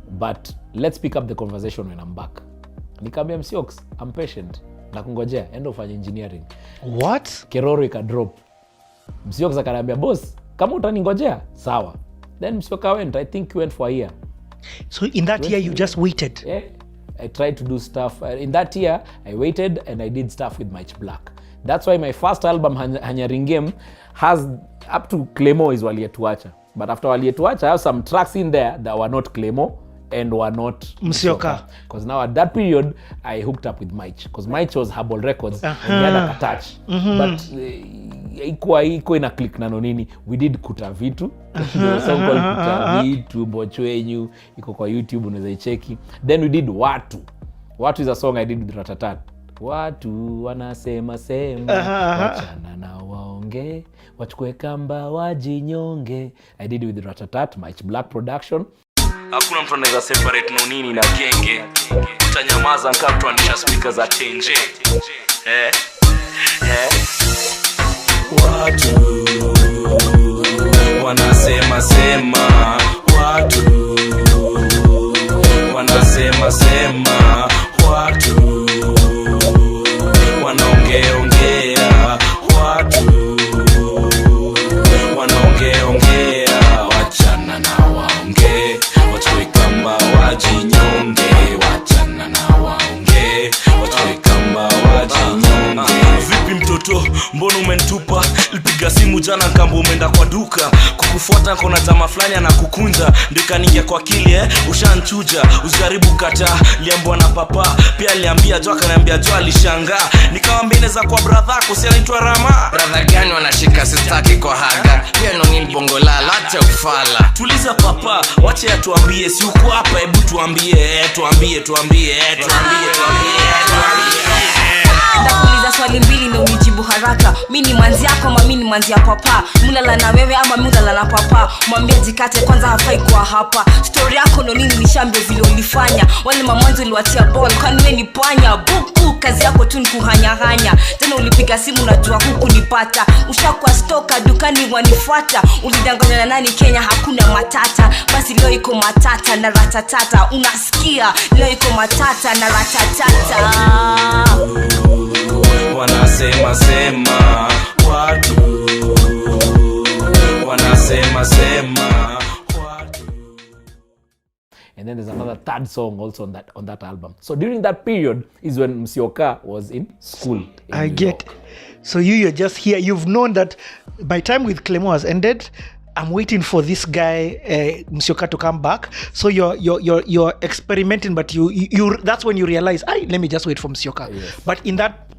but let's pick up the conversation when I'm back. Nikamwambia Musyoka, I'm patient, nakungojea, enda ufanye engineering. What? Keroro ikadrop. Musyoka akanambia, boss, kama utaningojea sawa. Then Musyoka went, I think he went for a year. So in that year you just waited? Yeah, I tried to do stuff. In that year, I waited and I did stuff with Mike Black. That's why my first album, Hanyaringem, has up to Clemo is Walietuacha. But after Walietuacha, I have some tracks in there that were not Clemo and were not Musyoka. Because now at that period, I hooked up with Mike. Because Mike was Herbal Records and he had a touch. But iko ina click na Nonini. We did Kuta Vitu. There's a song called Kuta Vitu, Bochwenyu. Iko kwa YouTube, unaweza icheki. Then we did Watu. Watu is a song I did with Ratatat. Watu wanasema sema, wachana na waonge, wachukue kamba wajinyonge. I did it with Ratatat, Mike Black production. Hakuna mtu anaweza separate Nonini na genge. Utanyamaza nkamtuanisha speaker za chenje. Watu wanasema sema, watu wanasema sema, watu wanaongeongea, watu wanaongeongea, wachana na waonge, wachukue kamba wajinyonge, wachana na waonge, wachukue kamba wajinyonge. Vipi mtoto, mbona umenitupa? Nilipiga simu jana nkambo umeenda kwa duka, kukufuata kona jamaa fulani anakukunja, ndika ningia kwa akili ushanchuja, usijaribu kata, liambwa na papa, pia aliambia jo akaniambia jo alishangaa, nikamwambia inaweza kwa brother yako si anaitwa Rama. Brother gani wanashika sitaki kwa haga, pia Nonini bongo la acha ufala. Tuliza papa, wache atuambie, si uko hapa, hebu tuambie. Ndakuuliza swali mbili na unijibu haraka. Mimi ni manzi yako ama mimi ni manzi ya papa? Mulala na wewe ama mulala na papa? Mwambie jikate kwanza, hafai kwa hapa. Story yako Nonini nishambie vile ulifanya. Wale mamwanzo uliwatia ball, kwani wewe ni panya? Buku kazi yako tu ni kuhanyahanya. Tena ulipiga simu najua huku nipata. Ushakuwa stoka dukani wanifuata. Ulidanganya na nani Kenya hakuna matata. Basi leo iko matata na ratatata. Unasikia? Leo iko matata na ratatata. Wanasema sema, watu wanasema sema, watu. And then there's another third song also on that album. So during that period is when Musyoka was in school. I get. So you're just here. You've known that my time with Clemo has ended. I'm waiting for this guy Musyoka to come back. So you're experimenting, but you that's when you realize, let me just wait for Musyoka. Yes. But in that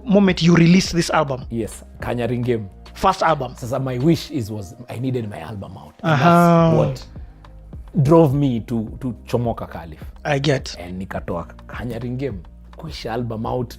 moment you released this album. Yes, Kanyaring Game. First album. Sasa my wish was I needed my album out. And that's what drove me to chomoka Calif. I get. And nikatoa Kanyaring Game. Kuisha album out.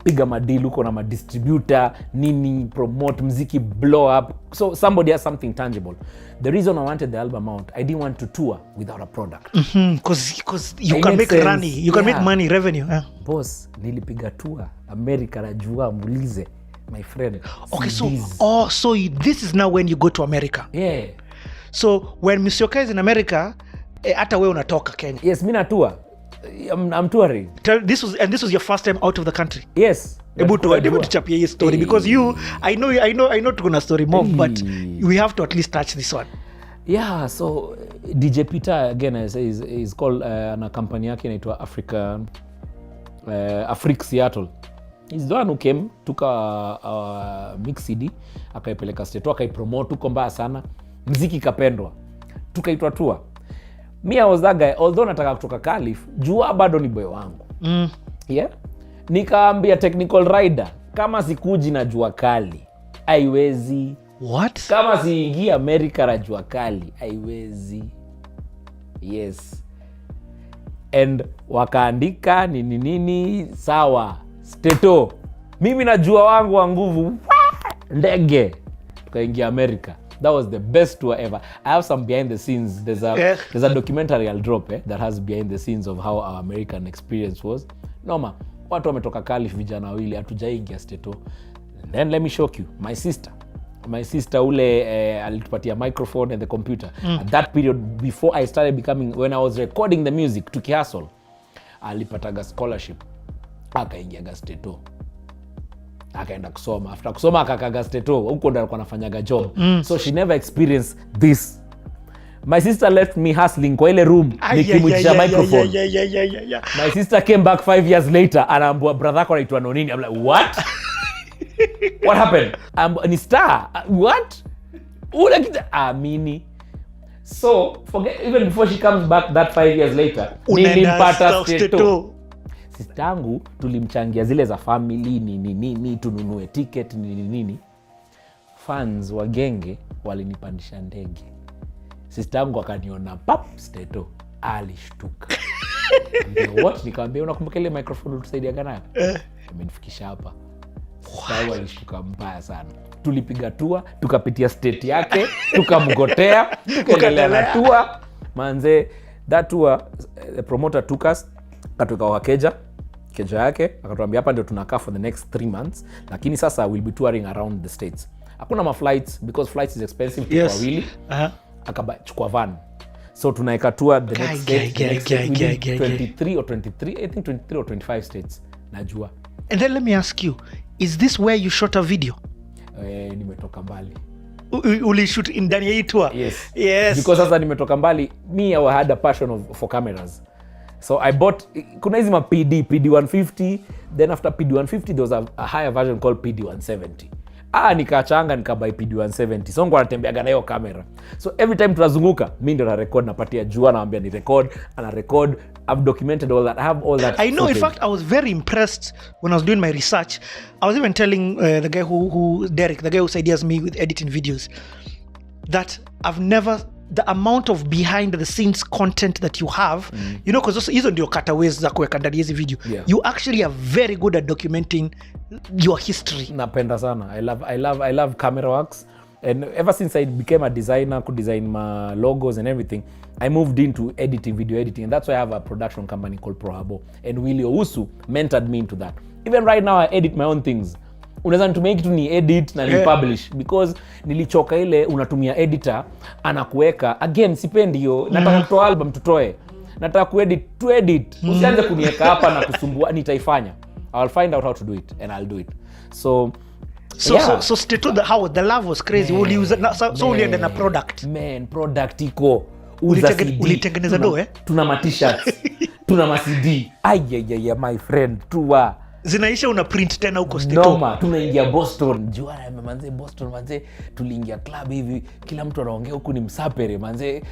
Piga madili uko na madistributor nini, promote mziki, blow up, so somebody has something tangible. The reason I wanted the album out, I didn't want to tour without a product. Because you can make money, you can make money, revenue. Boss, nilipiga tour America, najua muulize my friend. Okay, so this is now when you go to America. Yeah. So when Musyoka is in America, hata wewe unatoka Kenya. Yes, mimi na tour. I'm touring. This was your first time out of the country. Yes. Able to chapia his story because I know tuko na story more, but we have to at least touch this one. Yeah, so DJ Peter again is called na company yake inaitwa Afrique Seattle. He's the one who came, took a mix CD, akaipeleka Stato, akaipromote tuko mbaya sana. Mziki kapendwa. Tukaitwa tour. Me, I was that guy, although nataka kutoka Calif, jua bado ni boy wangu. Yeah? Nikaambia technical rider, kama sikuji na jua kali, haiwezi. What? Kama siingia America na jua kali, haiwezi. Yes. And wakaandika nini, sawa. Stato. Mimi na jua wangu wa nguvu, ndege. Tukaingia America. That was the best tour ever. I have some behind the scenes. There's a documentary I'll drop that has behind the scenes of how our American experience was. Noma, watu wametoka Calif vijana wawili hatujaingia Stato. Then let me shock you. My sister ule alitupatia microphone and the computer. At that period before I started becoming, when I was recording the music tukihustle, alipataga scholarship. Akaingia Stato. Akaenda kusoma. After kusoma akakaga Stato, huko ndo alikuwa anafanyaga job. So she never experienced this. My sister left me hustling kwa ile room nikimwitisha microphone. My sister came back 5 years later, anaambia brother yako anaitwa Nonini. I'm like, what? What happened? Ni star. What? Ule kita amini. So forget, even before she comes back that 5 years later, nilimpata Stato. Sistangu tulimchangia zile za family nini tununue ticket nini. Fans wa genge walinipandisha ndege. Sistangu akaniona Stato alishtuka. What? Nikamwambia unakumbuka ile microphone ulitusaidia nayo? Amenifikisha hapa. Sistangu alishtuka mbaya sana. Tulipiga tour, tukapitia state yake, tukamgotea, tukaendelea na tour. Manze, that tour the promoter took us katoka kwa keja yake, akatuambia hapa ndio tunakaa for the next 3 months, lakini sasa we'll be touring around the states. Hakuna ma flights because flights is expensive kwa wili. Akachukua van. So tunaeka tour the next state, 23 or 25 states najua. And then let me ask you, is this where you shot a video? Nimetoka mbali. Ulishoot in ndani ya hii tour? Yes. Because sasa nimetoka mbali, me I had a passion for cameras. So I bought, kuna hizi ma PD 150, then after PD 150 there was a higher version called PD 170. Nikachanga nikabuy PD 170. So ngo anatembeaga na hiyo camera. So every time tunazunguka, mimi ndio na record, napatia jua, naambia ni record, ana record. I've documented all that. I have all that. I know footage. In fact I was very impressed when I was doing my research. I was even telling the guy who Derek, the guy who ideas me with editing videos, that I've never, the amount of behind the scenes content that you have, you know, because hizo ndio cutaways za kuweka ndani hizi video. You actually are very good at documenting your history. Napenda sana. I love camera works, and ever since I became a designer, could design my logos and everything, I moved into editing, video editing, and that's why I have a production company called Prohabo, and Willie Ousu mentored me into that. Even right now I edit my own things. Unaweza nitumia kitu ni edit na ni publish, because nilichoka ile unatumia editor anakuweka again. Sipendi hiyo. Nataka kutoa album tutoe, nataka kuedit to edit. Usianze kuniweka hapa na kusumbua. Nitaifanya. I'll find out how to do it and I'll do it. So stay to how the love was crazy. Ulienda na product. Man, product iko. Ulitengeneza do Tuna ma t-shirts. Tuna ma CD. My friend, tuwa. zinaisha una print tena huko noma. Tunaingia Boston, jua manze, Boston manze, tuliingia club hivi, kila mtu anaongea huku ni msapere manze,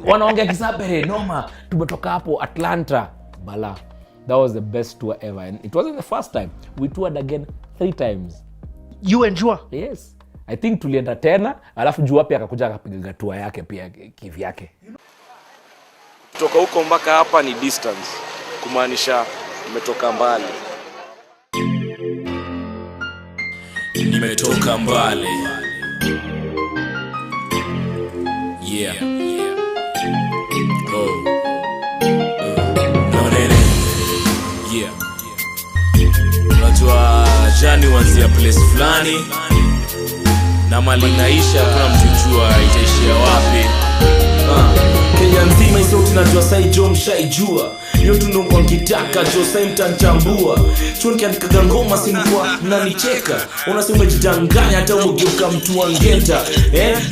wanaongea kisapere noma. Tumetoka hapo Atlanta, bala. That was the best tour ever, and it wasn't the first time. We toured again 3 times. You and Jua? Yes, I think tulienda tena, alafu Jua pia akakuja akapiga tour yake pia kivyake. Kutoka huko mpaka hapa ni distance, kumaanisha umetoka mbali. Nimetoka mbali. Yeah. Oh. Nonini. Yeah. Unajua jani wanzia place fulani na mali naisha, kuna mtujua itaishia wapi. Kenya nzima isauti najua sai jo mshaijua. Yotu ndo kwa kitaka jo sai mtanchambua. Chuo nikiandikaga ngoma sinikuwa mnanicheka. Unasema umejidanganya hata umegeuka mtu wa ngeta.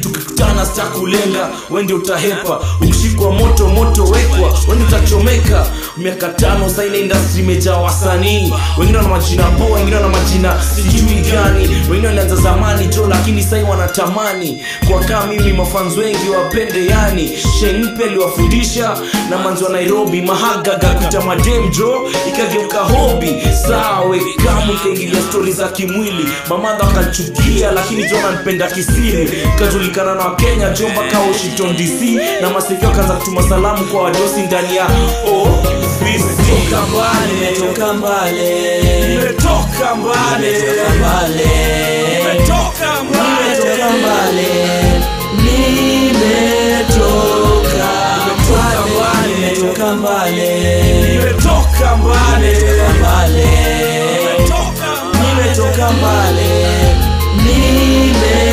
Tukikutana sita kulenga, wewe ndio utahepa. Ukishikwa moto moto wekwa, wewe ndio utachomeka. Miaka 5 sasa ina industry imejaa wasanii. Wengine wana majina poa, wengine wana majina sijui gani. Wengine walianza zamani jo lakini sasa wanatamani. Kwa kama mimi mafans wengi wapende yani. Shenipe liwafundisha na manzo Nairobi mahagaga kuita madem jo ikageuka hobby. Sawe kama ikaingilia story za kimwili. Mamanda akachukia lakini jo ananipenda kisiri. Kajulikana na Kenya jo mpaka Washington DC. Na masikio kaanza kutuma salamu kwa wadosi ndani ya nimetoka mbali, nimetoka mbali, nimetoka mbali, nimetoka mbali, nimetoka mbali, nimetoka mbali, nimetoka mbali, nimetoka mbali, nimetoka mbali, nimetoka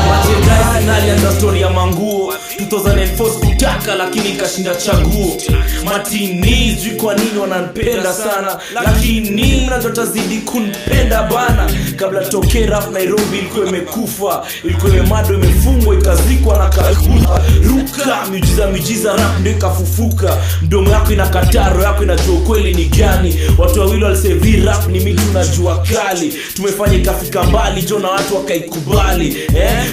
mbali, nalianza story ya manguo 2004 kutaka lakini kashinda chaguo. Matini juu kwa nini wananipenda sana, lakini mnazotazidi kunipenda bana. Kabla toke rap Nairobi ilikuwa imekufa, ilikuwa imemado imefungwa ikazikwa na kakula. Ruka miujiza rap ndio ikafufuka. Mdomo yako inakataa, roho yako inajua kweli ni gani. Watu wawili walisevi rap ni mimi tunajua kali. Tumefanya ikafika mbali jo na watu wakaikubali.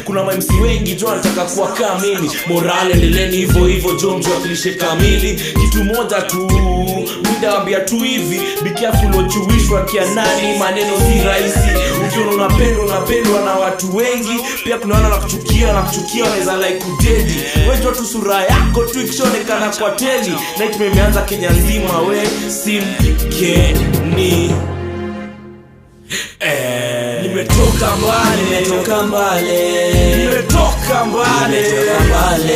Kuna MC wengi jo wanataka kuwa kama mimi. Morale endeleni hivyo hivyo jo mjuakilishe kamili. Kitu moja tu nitawaambia tu hivi, be careful what you wish for kianani. Maneno si rahisi. Ukiona unapendwa na watu wengi, pia kuna wana nakuchukia wanaweza like kudedi. Wewe jo tu sura yako tu ikishonekana kwa teli. Na tumeanza Kenya nzima we simkeni. Nimetoka mbali, nimetoka mbali, nimetoka mbali, nimetoka mbali,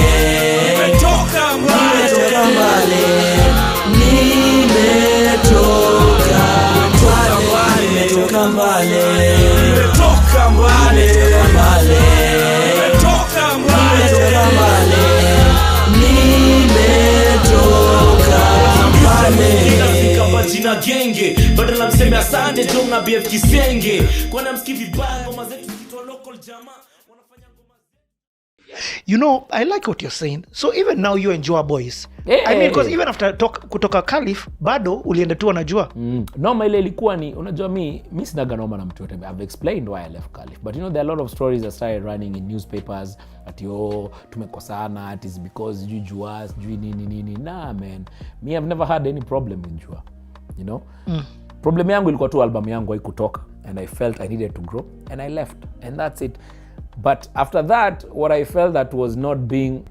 nimetoka mbali, nimetoka mbali, nimetoka mbali, nimetoka mbali, nimetoka mbali, nimetoka mbali, nimetoka mbali, nimetoka jina genge badala mseme asante jo na BF Kisenge. Kwa na msikivi baya ngoma zetu zitwa local jamaa wanafanya ngoma. You know, I like what you're saying. So even now you enjoy boys. I mean because even after kutoka Calif bado ulienda tu unajua. Noma ile ilikuwa ni unajua mimi sinaga noma na mtu yote. I've explained why I left Calif. But you know there are a lot of stories that started running in newspapers at tumekosana, it is because you Jua nini. Nah man, me I've never had any problem with Jua. You know? Problem yangu ilikuwa tu album yangu haikutoka and I felt I needed to grow and I left and that's it. But after that, what I felt that was not being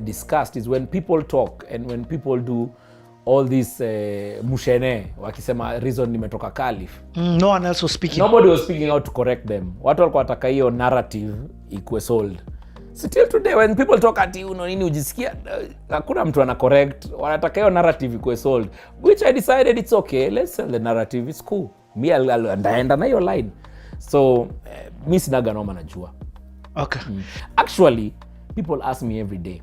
discussed is when people talk and when people do all this mushene wakisema reason nimetoka Calif. No one else was speaking. Nobody was speaking out to correct them. Watu walikuwa wataka hiyo narrative ikuwe sold. So till today when people talk at you Nonini ujisikia hakuna mtu ana correct, wanataka hiyo narrative ikuwe sold, which I decided it's okay, let's sell the narrative, it's cool. Me ndaenda na hiyo line. So mi sinaga noma na Jua. Okay. Actually, people ask me every day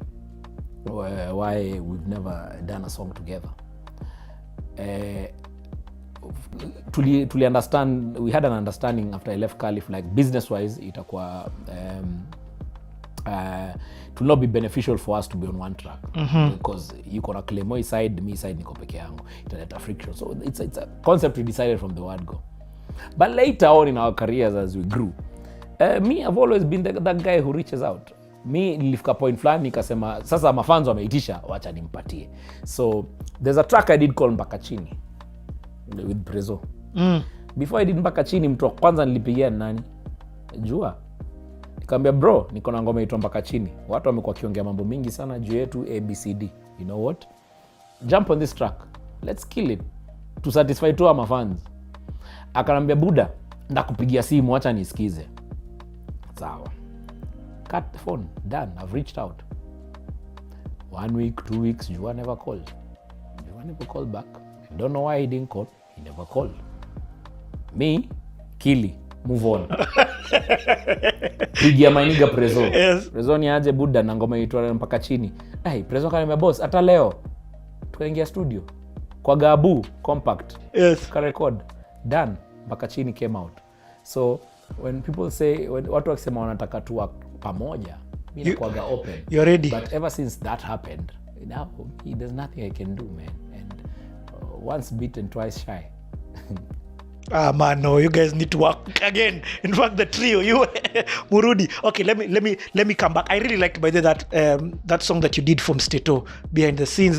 why we've never done a song together. We had an understanding after I left Calif, like business wise itakuwa it will not be beneficial for us to be on one track because yuko na Clemo side, me side niko peke yangu, italeta friction. So it's a concept we decided from the word go. But later on in our careers as we grew, me I've always been that guy who reaches out. Me nilifika point fulani nikasema sasa mafanzo wameitisha, wacha nimpatie. So there's a track I did called Mpaka Chini with Prezo. Before I did Mpaka Chini, mtu wa kwanza nilipigia nani? Jua. Nikamwambia bro, niko na ngoma inaitwa Mpaka Chini. Watu wamekuwa kiongea mambo mingi sana juu yetu ABCD. You know what? Jump on this track. Let's kill it. To satisfy to our fans. Akanambia Buda, ndakupigia simu acha nisikize. Sawa. Cut the phone. Done. I've reached out. 1 week, 2 weeks, Jua never called. Jua never called back. I don't know why he didn't call. He never called. Me, Kili, move on. Pigia maniga Prezo. Yes. Prezo ni aje Buda na ngoma inaitwa Mpaka Chini. Hey, Prezo kaniambia boss, hata leo tukaingia studio kwa Gabu compact. Yes. Ka record. Done. Mpaka Chini came out. So when people say, watu wakisema wanataka tu work pamoja, mimi nakuaga open. You're ready. But ever since that happened, now there's nothing I can do, man. And once bitten, twice shy. Man, no, you guys need to work again. In fact, the trio, you Murudi. Okay, let me come back. I really liked by the that song that you did from Stato, behind the scenes.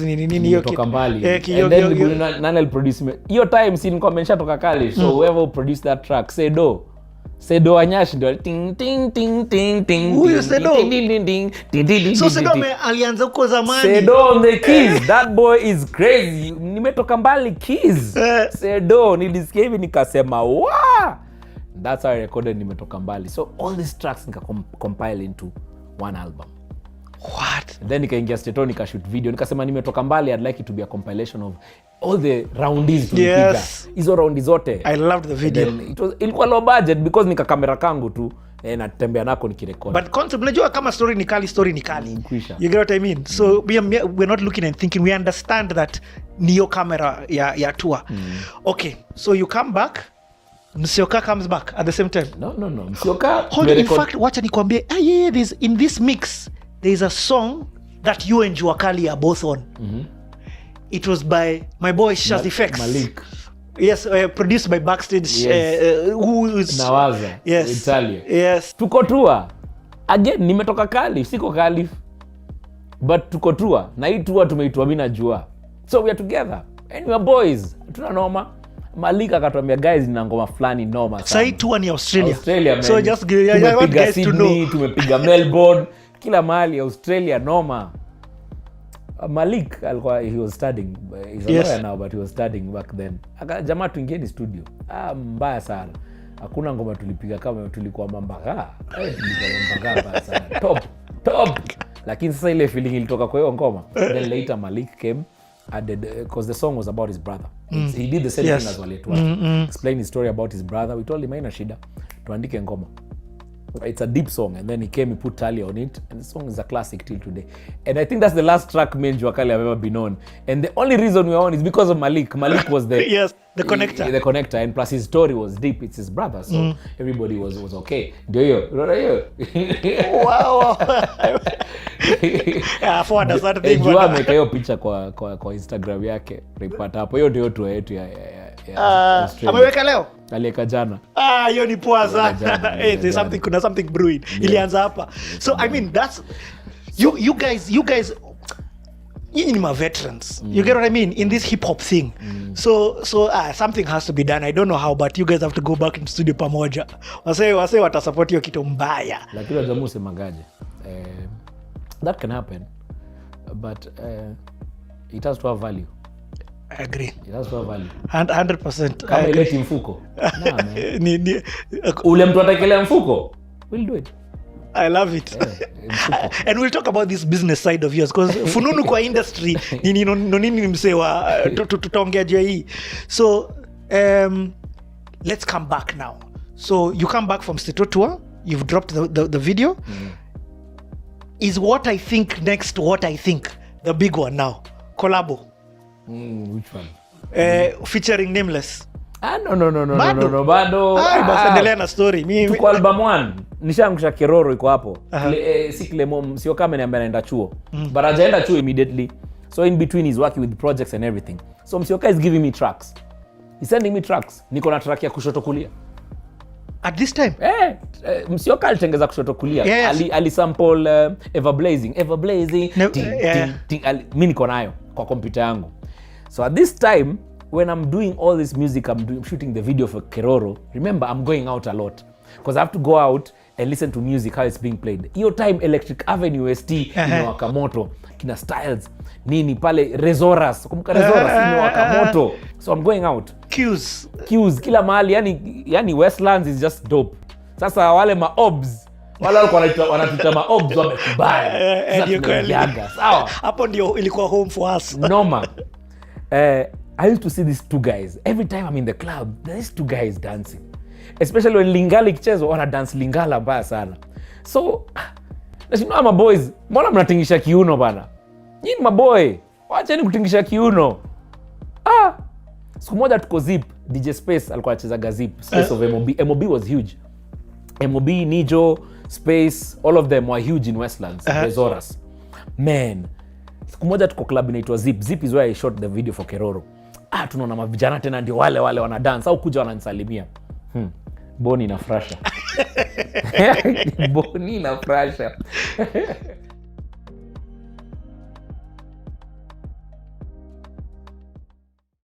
Toka mbali. And then nani aliproduce me. Hiyo time si nilikuwa nimeshatoka Calif. So whoever produced that track, Sedo Anyashi ndio ting ting ting ting ting. Huyo Sedo. So Sedo alianza huko zamani. Sedo on the keys. That boy is crazy. Nimetoka mbali keys. Sedo nilisikia hivi nikasema wa. That's how I recorded Nimetoka Mbali. So all these tracks nika compile into one album. What? Then nikaingia Stato nikashoot video. Nikasema Nimetoka Mbali, I'd like it to be a compilation of all the roundies tulipiga. Yes. Hizo roundi zote. I loved the video. Ilikuwa low budget because nika kamera kangu tu natembea nako nikirecord. But concept, unajua kama story ni kali. You get what I mean? So we're not looking and thinking. We understand that niyo camera ya tour. Okay, so you come back. Musyoka comes back at the same time. No. Musyoka. In fact, wacha nikwambie, in this mix, there's a song that you and Juakali are both on. It was by my boy Shaz Effects. Malik. Yes, produced by Backstage. Yes. Who is Nawaza. Yes. Italia. Yes. Tuko tour. Again, nimetoka Calif, siko Calif. But tuko tour. Na hii tour tumeitwa mimi na Jua. So we are together. And we are boys. Tuna noma. Malik akatuambia guys nina ngoma fulani noma sana. Sasa tour ni Australia. Man. So just I want guys Sydney, to know. Tumepiga Melbourne, kila mahali Australia noma. Malik alikuwa he was studying. He's a lawyer now but he was studying back then. Jamaa tuingieni studio. Mbaya sana. Hakuna ngoma tulipiga kama tulikuwa mambaga. Tulikuwa mambaga mbaya sana. Top. Lakini sasa ile feeling ilitoka kwa hiyo ngoma. Then later Malik came added because the song was about his brother. He did the same thing as Waletu. Explain his story about his brother. We told him haina shida. Tuandike ngoma. It's a deep song, and then he came, he put Talia on it, and the song is a classic till today. And I think that's the last track me and Juakali have ever been on. And the only reason we're on is because of Malik. Malik was the the connector. The connector, and plus his story was deep. It's his brother, so everybody was okay. Ndio hiyo. Wow. For understand thing. Jua ameweka hiyo picha kwa Instagram yake. Ripata hapo. Hiyo ndio tour yetu ya ameweka leo? Aliweka jana. Hiyo ni poa sana. There's something brewing. Ilianza hapa. So I mean that's you guys you ni veterans. You get what I mean in this hip hop thing. So something has to be done. I don't know how, but you guys have to go back in studio pamoja. Wase watasupport hiyo kitu mbaya. Lakini jamu semagaje. That can happen. But it has to have value. I agree. It has to have value. 100%. Kama ileti mfuko. Man. Ule mtu atakelea mfuko. We'll do it. I love it. And we'll talk about this business side of yours because fununu kwa industry ni Nonini msewa tutaongea juu hii. So let's come back now. So you come back from Stato tour, you've dropped the video. Is what I think next the big one now? Collabo. Which one? Featuring Nameless. No, bado. Basi endelea na story. Tuko album 1 nishaangusha Keroro iko hapo. Si Clemo Musyoka ameniambia naenda chuo. But hajaenda chuo immediately. So in between he's working with projects and everything. So Musyoka is giving me tracks. He's sending me tracks. Niko na track ya kushoto kulia. At this time? Musyoka alitengeza kushoto kulia. Yes. Alisample Ever Blazing. Mimi niko nayo kwa kompyuta yangu. So at this time when I'm doing all this music, I'm shooting the video for Keroro. Remember, I'm going out a lot because I have to go out and listen to music, how it's being played. Hiyo time Electric Avenue ST inawaka moto, kina Styles nini pale Rezoras, kumbuka Rezoras inawaka moto. So I'm going out. Cues kila mahali, yani Westlands is just dope. Sasa wale maobs wale walikuwa wanatuita maobs wamekubali. Sawa. Hapo ndio ilikuwa home for us. Noma. I used to see these two guys every time I'm in the club. These two guys dancing, especially when Lingala ikichezwa, wana dance Lingala mbaya sana. So nashinda my boys, mbona mnatingisha kiuno bana? Nyinyi maboy, waacheni kutingisha kiuno. Siku moja tuko Zip, DJ Space alikuwa anacheza Zip, Space of MOB. MOB was huge. MOB, Nijo, Space, all of them were huge in Westlands, Rezoras. Man, siku moja tuko club inaitwa Zip. Zip is where I shot the video for Keroro. Tunaona mavijana tena ndio wale wana dance au kuja wananisalimia. Boni na frasha. Boni na frasha.